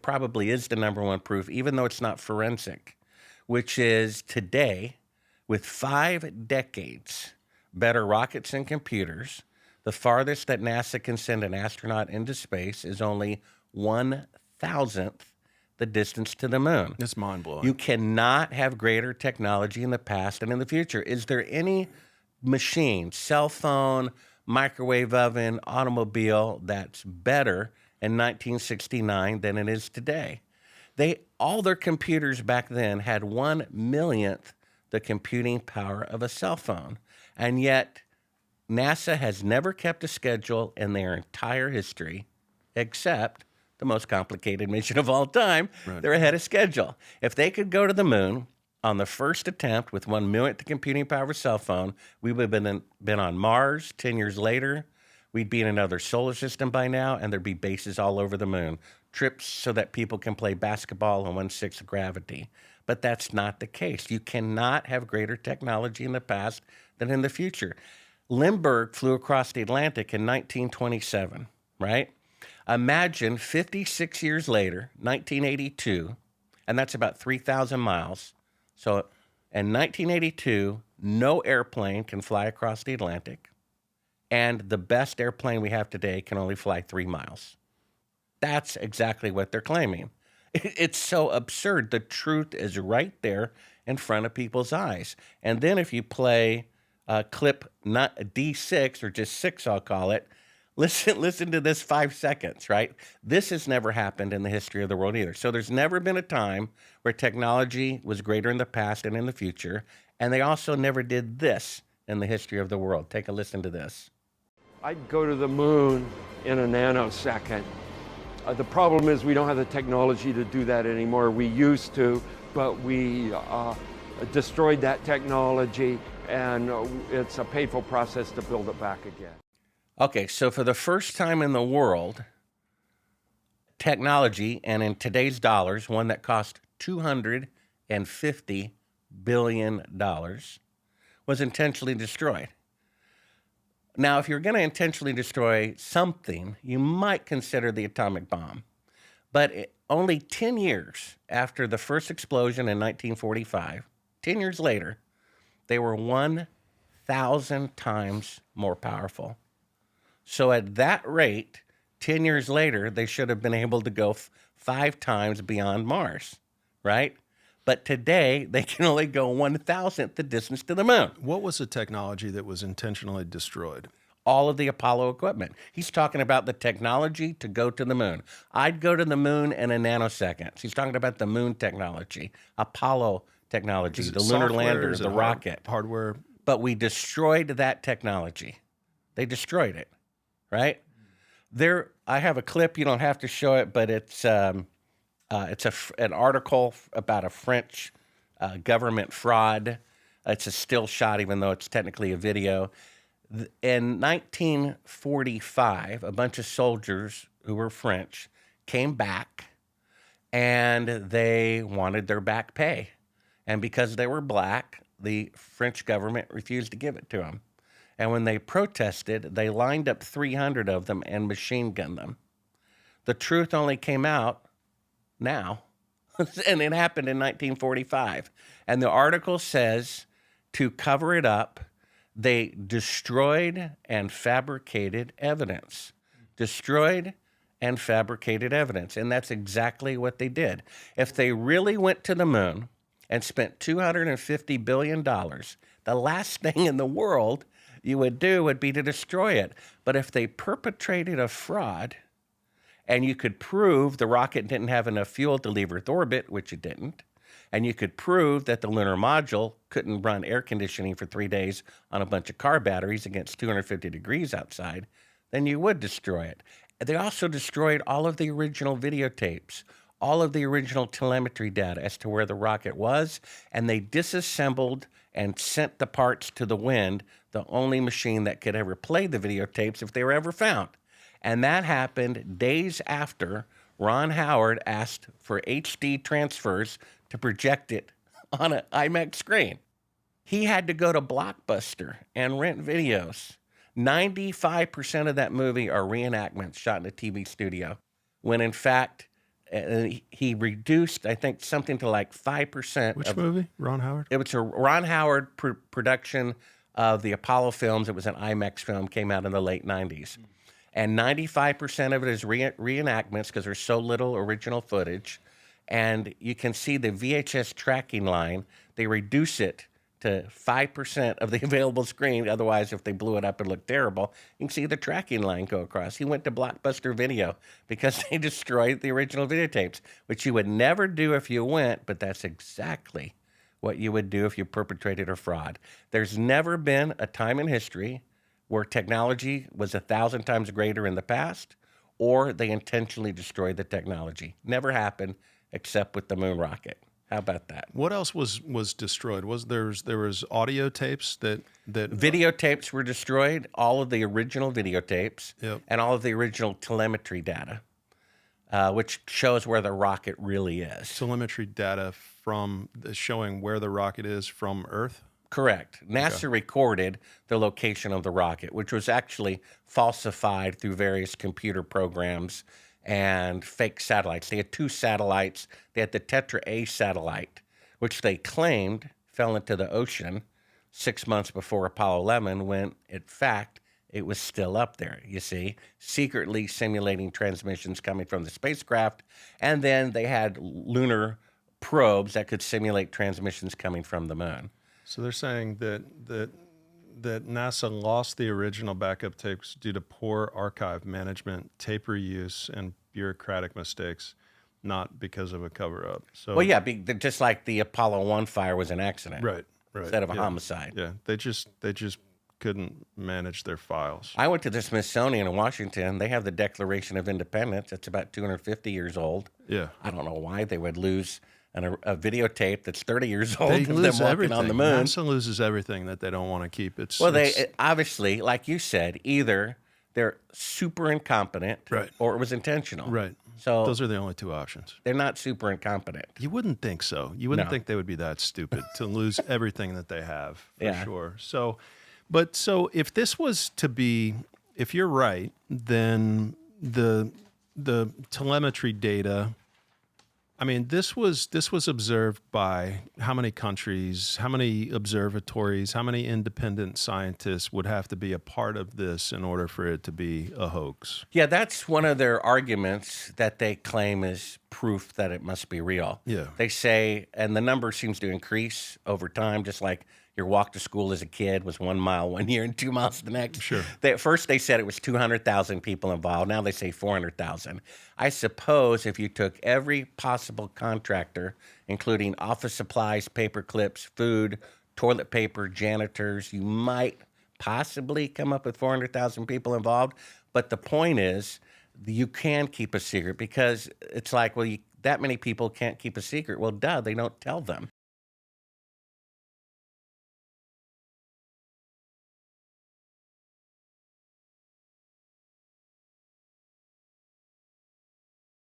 probably is the number one proof, even though it's not forensic, which is today, with 5 decades, better rockets and computers, the farthest that NASA can send an astronaut into space is only 1,000th the distance to the moon. It's mind-blowing. You cannot have greater technology in the past and in the future. Is there any machine, cell phone, microwave oven, automobile that's better in 1969 than it is today? All their computers back then had 1/1,000,000th the computing power of a cell phone. And yet NASA has never kept a schedule in their entire history, except the most complicated mission of all time. Right. They're ahead of schedule. If they could go to the moon on the first attempt with 1/1,000,000th the computing power of a cell phone, we would have been on Mars 10 years later. We'd be in another solar system by now, and there'd be bases all over the moon. Trips so that people can play basketball on 1/6 of gravity. But that's not the case. You cannot have greater technology in the past than in the future. Lindbergh flew across the Atlantic in 1927, right? Imagine 56 years later, 1982, and that's about 3,000 miles. So in 1982, no airplane can fly across the Atlantic, and the best airplane we have today can only fly 3 miles. That's exactly what they're claiming. It's so absurd. The truth is right there in front of people's eyes. And then if you play clip not D6 or just 6, I'll call it, listen to this 5 seconds, right? This has never happened in the history of the world either. So there's never been a time where technology was greater in the past and in the future. And they also never did this in the history of the world. Take a listen to this. I'd go to the moon in a nanosecond. The problem is we don't have the technology to do that anymore. We used to, but we destroyed that technology, and it's a painful process to build it back again. Okay, so for the first time in the world, technology, and in today's dollars, one that cost $250 billion, was intentionally destroyed. Now, if you're going to intentionally destroy something, you might consider the atomic bomb. But only 10 years after the first explosion in 1945, 10 years later, they were 1,000 times more powerful. So at that rate, 10 years later, they should have been able to go 5 times beyond Mars, right? But today, they can only go 1,000th the distance to the moon. What was the technology that was intentionally destroyed? All of the Apollo equipment. He's talking about the technology to go to the moon. I'd go to the moon in a nanosecond. He's talking about the moon technology, Apollo technology, the lunar lander, the rocket. Hardware. But we destroyed that technology. They destroyed it, right? I have a clip. You don't have to show it, but it's an article about a French government fraud. It's a still shot, even though it's technically a video. In 1945, a bunch of soldiers who were French came back, and they wanted their back pay. And because they were black, the French government refused to give it to them. And when they protested, they lined up 300 of them and machine gunned them. The truth only came out now, and it happened in 1945. And the article says, to cover it up, they destroyed and fabricated evidence. Destroyed and fabricated evidence. And that's exactly what they did. If they really went to the moon and spent $250 billion, the last thing in the world you would do would be to destroy it. But if they perpetrated a fraud, and you could prove the rocket didn't have enough fuel to leave Earth orbit, which it didn't, and you could prove that the lunar module couldn't run air conditioning for 3 days on a bunch of car batteries against 250 degrees outside, then you would destroy it. They also destroyed all of the original videotapes, all of the original telemetry data as to where the rocket was, and they disassembled and sent the parts to the wind, the only machine that could ever play the videotapes if they were ever found. And that happened days after Ron Howard asked for HD transfers to project it on an IMAX screen. He had to go to Blockbuster and rent videos. 95% of that movie are reenactments shot in a TV studio, when in fact, and he reduced, I think, something to like 5%. Which movie? Ron Howard? It was a Ron Howard production of the Apollo films. It was an IMAX film, came out in the late 90s. And 95% of it is reenactments because there's so little original footage. And you can see the VHS tracking line. They reduce it to 5% of the available screen. Otherwise, if they blew it up, it'd look terrible. You can see the tracking line go across. He went to Blockbuster Video because they destroyed the original videotapes, which you would never do if you went, but that's exactly what you would do if you perpetrated a fraud. There's never been a time in history where technology was 1,000 times greater in the past, or they intentionally destroyed the technology. Never happened except with the moon rocket. How about that? What else was destroyed? There was audio tapes that Videotapes were destroyed, all of the original videotapes, Yep. and all of the original telemetry data, which shows where the rocket really is. telemetry data showing where the rocket is from Earth. Correct. NASA recorded the location of the rocket, which was actually falsified through various computer programs and fake satellites. They had two satellites. They had the Tetra A satellite, which they claimed fell into the ocean 6 months before Apollo 11, when in fact it was still up there, you see, secretly simulating transmissions coming from the spacecraft. And then they had lunar probes that could simulate transmissions coming from the moon. So they're saying that NASA lost the original backup tapes due to poor archive management, tape reuse, and bureaucratic mistakes, not because of a cover-up. So, Well, yeah, just like the Apollo 1 fire was an accident right, instead of a yeah. homicide. Yeah, they just couldn't manage their files. I went to the Smithsonian in Washington. They have the Declaration of Independence. It's about 250 years old. Yeah, I don't know why they would lose a videotape that's 30 years old they of them lose walking everything. on the moon. NASA loses everything that they don't want to keep. Well, they obviously, like you said, either they're super incompetent, Right. or it was intentional. right. So Those are the only two options. they're not super incompetent. You wouldn't think so. You wouldn't No. think they would be that stupid to lose everything that they have, for Yeah. sure. So if this was to be, if you're right, then the telemetry data, I mean, this was observed by how many countries, how many observatories, how many independent scientists would have to be a part of this in order for it to be a hoax? Yeah, that's one of their arguments that they claim is proof that it must be real. Yeah. They say, and the number seems to increase over time, just like your walk to school as a kid was 1 mile one year and 2 miles the next. Sure. At first they said it was 200,000 people involved. Now they say 400,000. I suppose if you took every possible contractor, including office supplies, paper clips, food, toilet paper, janitors, you might possibly come up with 400,000 people involved. But the point is, you can keep a secret, because it's like, well, that many people can't keep a secret. Well, duh, they don't tell them.